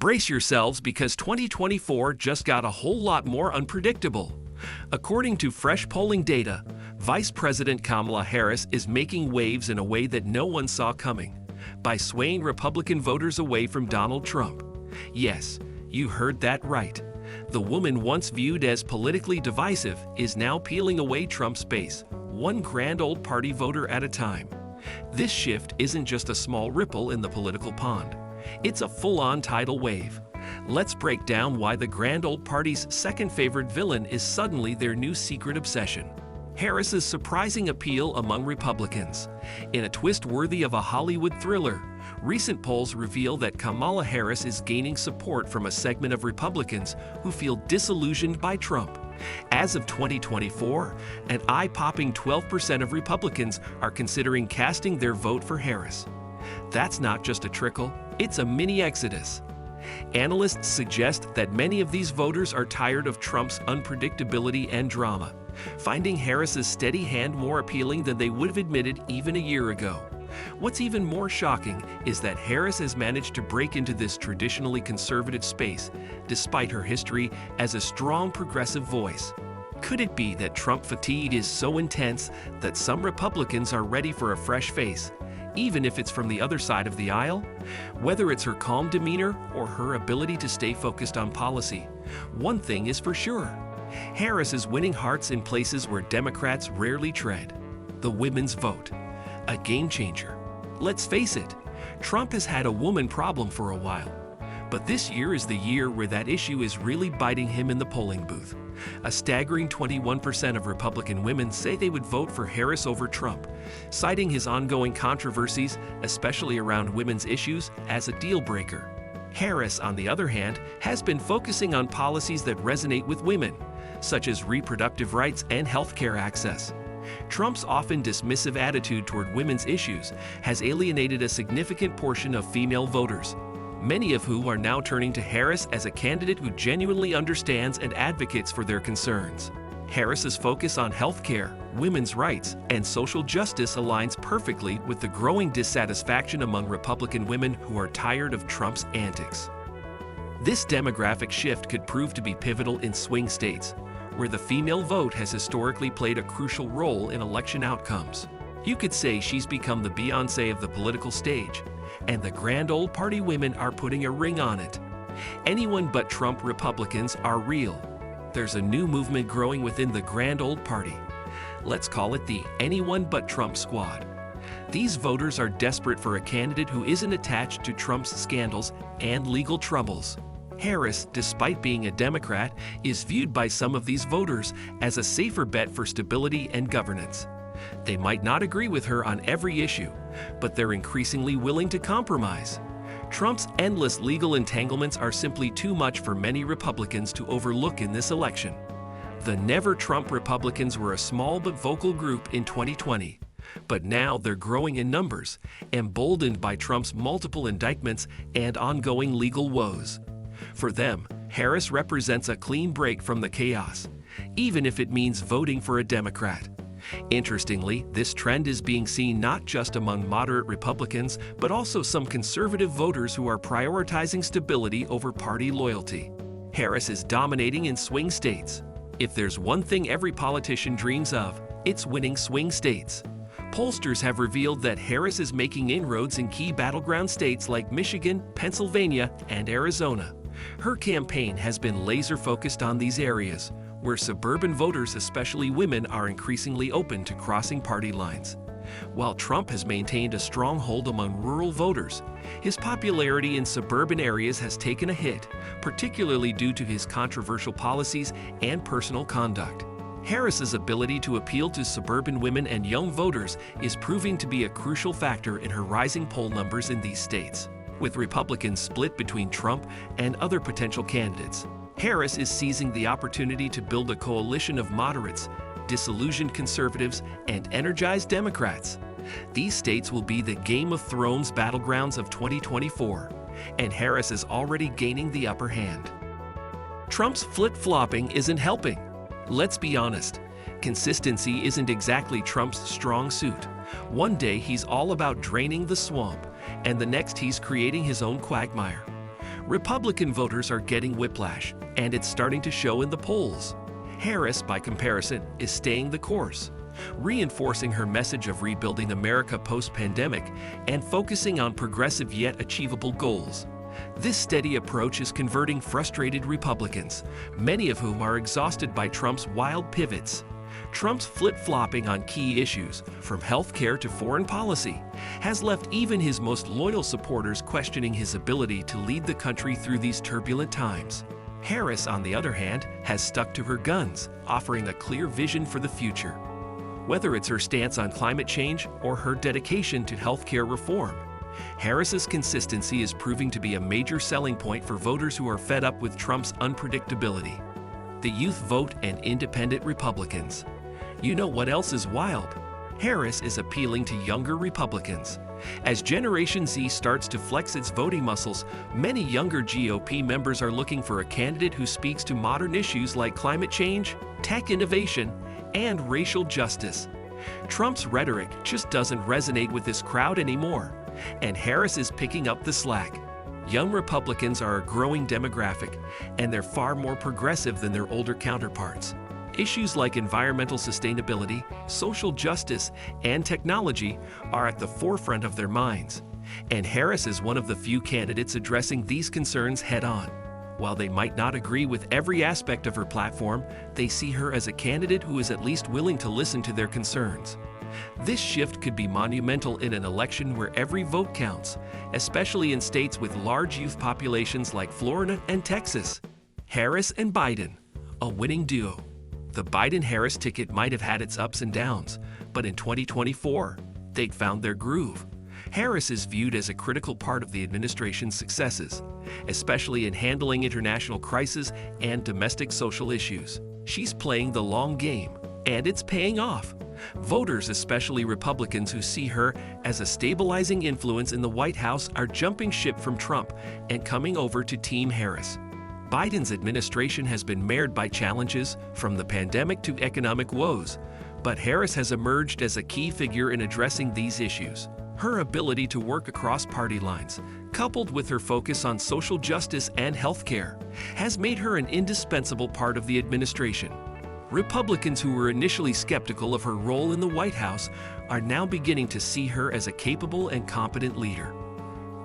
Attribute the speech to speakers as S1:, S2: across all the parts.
S1: Brace yourselves because 2024 just got a whole lot more unpredictable. According to fresh polling data, Vice President Kamala Harris is making waves in a way that no one saw coming, by swaying Republican voters away from Donald Trump. Yes, you heard that right. The woman once viewed as politically divisive is now peeling away Trump's base, one grand old party voter at a time. This shift isn't just a small ripple in the political pond. It's a full-on tidal wave. Let's break down why the grand old party's second favorite villain is suddenly their new secret obsession. Harris's surprising appeal among Republicans. In a twist worthy of a Hollywood thriller, recent polls reveal that Kamala Harris is gaining support from a segment of Republicans who feel disillusioned by Trump. As of 2024, an eye-popping 12% of Republicans are considering casting their vote for Harris. That's not just a trickle, it's a mini exodus. Analysts suggest that many of these voters are tired of Trump's unpredictability and drama, finding Harris's steady hand more appealing than they would have admitted even a year ago. What's even more shocking is that Harris has managed to break into this traditionally conservative space, despite her history as a strong progressive voice. Could it be that Trump fatigue is so intense that some Republicans are ready for a fresh face, even if it's from the other side of the aisle? Whether it's her calm demeanor or her ability to stay focused on policy, one thing is for sure. Harris is winning hearts in places where Democrats rarely tread. The women's vote. A game changer. Let's face it, Trump has had a woman problem for a while. But this year is the year where that issue is really biting him in the polling booth. A staggering 21% of Republican women say they would vote for Harris over Trump, citing his ongoing controversies, especially around women's issues, as a deal breaker. Harris, on the other hand, has been focusing on policies that resonate with women, such as reproductive rights and health care access. Trump's often dismissive attitude toward women's issues has alienated a significant portion of female voters, many of whom are now turning to Harris as a candidate who genuinely understands and advocates for their concerns. Harris's focus on health care, women's rights, and social justice aligns perfectly with the growing dissatisfaction among Republican women who are tired of Trump's antics. This demographic shift could prove to be pivotal in swing states, where the female vote has historically played a crucial role in election outcomes. You could say she's become the Beyoncé of the political stage, and the grand old party women are putting a ring on it. Anyone but Trump Republicans are real. There's a new movement growing within the grand old party. Let's call it the Anyone But Trump Squad. These voters are desperate for a candidate who isn't attached to Trump's scandals and legal troubles. Harris, despite being a Democrat, is viewed by some of these voters as a safer bet for stability and governance. They might not agree with her on every issue, but they're increasingly willing to compromise. Trump's endless legal entanglements are simply too much for many Republicans to overlook in this election. The never-Trump Republicans were a small but vocal group in 2020, but now they're growing in numbers, emboldened by Trump's multiple indictments and ongoing legal woes. For them, Harris represents a clean break from the chaos, even if it means voting for a Democrat. Interestingly, this trend is being seen not just among moderate Republicans, but also some conservative voters who are prioritizing stability over party loyalty. Harris is dominating in swing states. If there's one thing every politician dreams of, it's winning swing states. Pollsters have revealed that Harris is making inroads in key battleground states like Michigan, Pennsylvania, and Arizona. Her campaign has been laser-focused on these areas, where suburban voters, especially women, are increasingly open to crossing party lines. While Trump has maintained a strong hold among rural voters, his popularity in suburban areas has taken a hit, particularly due to his controversial policies and personal conduct. Harris's ability to appeal to suburban women and young voters is proving to be a crucial factor in her rising poll numbers in these states. With Republicans split between Trump and other potential candidates, Harris is seizing the opportunity to build a coalition of moderates, disillusioned conservatives, and energized Democrats. These states will be the Game of Thrones battlegrounds of 2024, and Harris is already gaining the upper hand. Trump's flip-flopping isn't helping. Let's be honest, consistency isn't exactly Trump's strong suit. One day he's all about draining the swamp, and the next he's creating his own quagmire. Republican voters are getting whiplash, and it's starting to show in the polls. Harris, by comparison, is staying the course, reinforcing her message of rebuilding America post-pandemic and focusing on progressive yet achievable goals. This steady approach is converting frustrated Republicans, many of whom are exhausted by Trump's wild pivots. Trump's flip-flopping on key issues, from healthcare to foreign policy, has left even his most loyal supporters questioning his ability to lead the country through these turbulent times. Harris, on the other hand, has stuck to her guns, offering a clear vision for the future. Whether it's her stance on climate change or her dedication to healthcare reform, Harris's consistency is proving to be a major selling point for voters who are fed up with Trump's unpredictability. The youth vote and independent Republicans. You know what else is wild? Harris is appealing to younger Republicans. As Generation Z starts to flex its voting muscles, many younger GOP members are looking for a candidate who speaks to modern issues like climate change, tech innovation, and racial justice. Trump's rhetoric just doesn't resonate with this crowd anymore, and Harris is picking up the slack. Young Republicans are a growing demographic, and they're far more progressive than their older counterparts. Issues like environmental sustainability, social justice, and technology are at the forefront of their minds, and Harris is one of the few candidates addressing these concerns head-on. While they might not agree with every aspect of her platform, they see her as a candidate who is at least willing to listen to their concerns. This shift could be monumental in an election where every vote counts, especially in states with large youth populations like Florida and Texas. Harris and Biden, a winning duo. The Biden-Harris ticket might have had its ups and downs, but in 2024, they'd found their groove. Harris is viewed as a critical part of the administration's successes, especially in handling international crises and domestic social issues. She's playing the long game, and it's paying off. Voters, especially Republicans who see her as a stabilizing influence in the White House, are jumping ship from Trump and coming over to Team Harris. Biden's administration has been marred by challenges, from the pandemic to economic woes, but Harris has emerged as a key figure in addressing these issues. Her ability to work across party lines, coupled with her focus on social justice and healthcare, has made her an indispensable part of the administration. Republicans who were initially skeptical of her role in the White House are now beginning to see her as a capable and competent leader.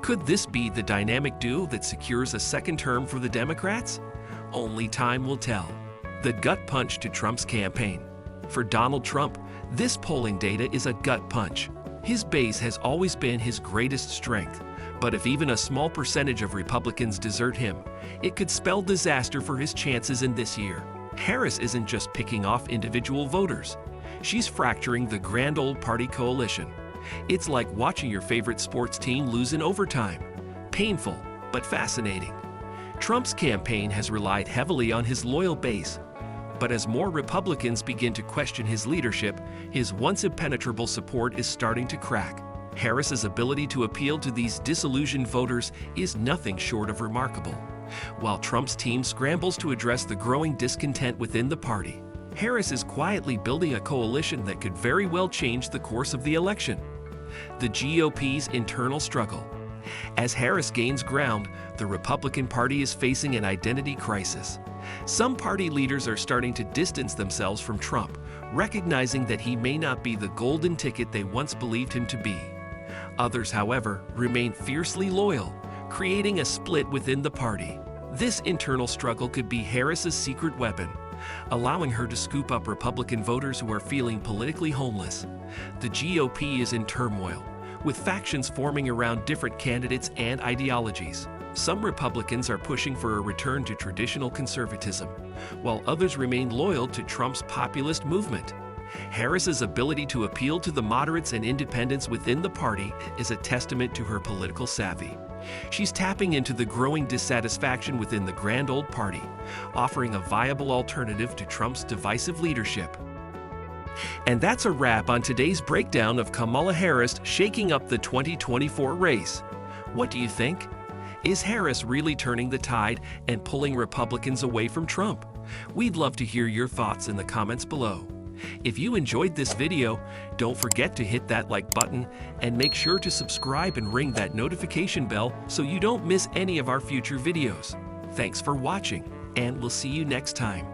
S1: Could this be the dynamic duo that secures a second term for the Democrats? Only time will tell. The gut punch to Trump's campaign. For Donald Trump, this polling data is a gut punch. His base has always been his greatest strength, but if even a small percentage of Republicans desert him, it could spell disaster for his chances in this year. Harris isn't just picking off individual voters. She's fracturing the grand old party coalition. It's like watching your favorite sports team lose in overtime. Painful, but fascinating. Trump's campaign has relied heavily on his loyal base, but as more Republicans begin to question his leadership, his once impenetrable support is starting to crack. Harris's ability to appeal to these disillusioned voters is nothing short of remarkable. While Trump's team scrambles to address the growing discontent within the party, Harris is quietly building a coalition that could very well change the course of the election. The GOP's internal struggle. As Harris gains ground, the Republican Party is facing an identity crisis. Some party leaders are starting to distance themselves from Trump, recognizing that he may not be the golden ticket they once believed him to be. Others, however, remain fiercely loyal, creating a split within the party. This internal struggle could be Harris's secret weapon, allowing her to scoop up Republican voters who are feeling politically homeless. The GOP is in turmoil, with factions forming around different candidates and ideologies. Some Republicans are pushing for a return to traditional conservatism, while others remain loyal to Trump's populist movement. Harris's ability to appeal to the moderates and independents within the party is a testament to her political savvy. She's tapping into the growing dissatisfaction within the grand old party, offering a viable alternative to Trump's divisive leadership. And that's a wrap on today's breakdown of Kamala Harris shaking up the 2024 race. What do you think? Is Harris really turning the tide and pulling Republicans away from Trump? We'd love to hear your thoughts in the comments below. If you enjoyed this video, don't forget to hit that like button and make sure to subscribe and ring that notification bell so you don't miss any of our future videos. Thanks for watching, and we'll see you next time.